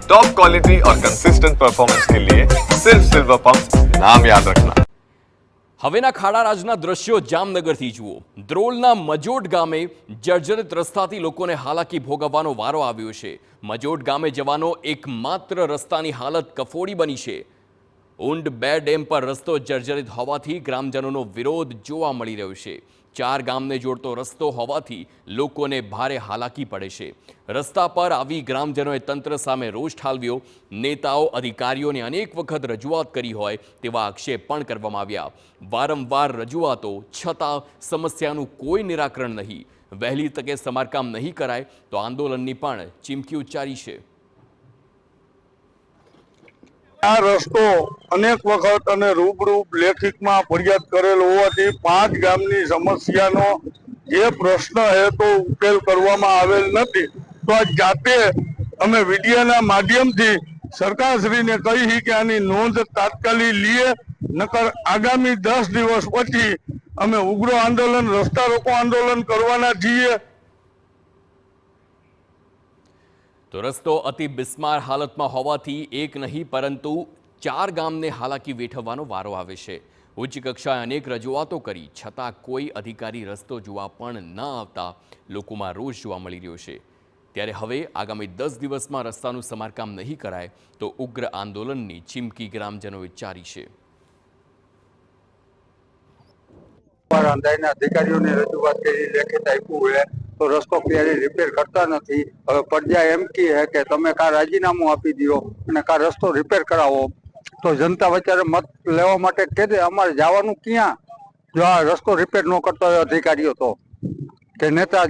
Top quality और consistent performance के लिए सिर्फ सिल्वर पंप नाम याद रखना। હવેના ખાડા રાજના દ્રશ્યો જામનગરથી જુઓ। દ્રોલના મજોડ ગામે જર્જરિત રસ્તાથી લોકોને હાલાકી ભોગવવાનો વારો આવ્યો છે। મજોડ ગામે જવાનો એકમાત્ર રસ્તાની હાલત કફોડી બની છે। ઊંડ 2 ડેમ પર રસ્તો જર્જરિત હોવાથી ગ્રામજનોનો વિરોધ જોવા મળી રહ્યો છે। 4 ગામને જોડતો રસ્તો હોવાથી લોકોને ભારે હાલાકી પડે છે। રસ્તા પર આવી ગ્રામજનોએ તંત્ર સામે રોષ ઠાલવ્યો। નેતાઓ અધિકારીઓને અનેક વખત રજૂઆત કરી હોય તેવા આક્ષેપ પણ કરવામાં આવ્યા। વારંવાર રજૂઆતો છતાં સમસ્યાનું કોઈ નિરાકરણ નહીં। વહેલી તકે સમારકામ નહીં કરાય તો આંદોલનની પણ ચીમકી ઉચ્ચારી છે। આ રસ્તો અનેક વખત અને રૂબરૂ લેખિતમાં ફરિયાદ કરેલ હોવાથી 5 ગામની સમસ્યાનો જે પ્રશ્ન છે તો ઉકેલ કરવામાં આવેલ નથી। તો આ જાતે અમે મીડિયાના માધ્યમથી સરકારશ્રીને કહી કે આની નોંધ તાત્કાલિક લીએ, નકર આગામી 10 દિવસ પછી અમે ઉગ્ર આંદોલન, રસ્તા રોકો આંદોલન કરવાના છીએ। તો રસ્તો અતિ બિસ્માર હાલતમાં હોવાથી એક નહીં પરંતુ 4 ગામને હાલાકી વેઠવવાનો વારો આવે છે। ઉચ્ચ કક્ષાએ અનેક રજૂઆતો કરી છતાં કોઈ અધિકારી રસ્તો જોવા પણ ન આવતા લોકોમાં રોષ જોવા મળી રહ્યો છે। ત્યારે હવે આગામી 10 દિવસમાં રસ્તાનું સમારકામ નહીં કરાય તો ઉગ્ર આંદોલનની ચીમકી ગ્રામજનોએ ઉચ્ચારી છે। અધિકારીઓને રજૂઆત કરી, લેખિત આપ્યું છે તો રસ્તો ક્યારેય રિપેર કરતા નથી। હવે પ્રજા એમ કહે છે કે તમે કા રાજીનામું આપી દો અને કા રસ્તો રિપેર કરાવો, તો જનતા વચ્ચે મત લેવા માટે કહે દે અમારે જવાનું ક્યાં? જો આ રસ્તો રિપેર ન કરતા હોય અધિકારીઓ તો કે નેતા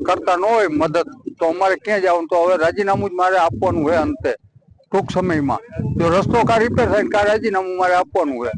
કરતા ન હોય મદદ, તો અમારે ક્યાં જવાનું? તો હવે રાજીનામું જ મારે આપવાનું હોય અંતે ટૂંક સમયમાં। જો રસ્તો કા રિપેર થાય કા રાજીનામું મારે આપવાનું હોય।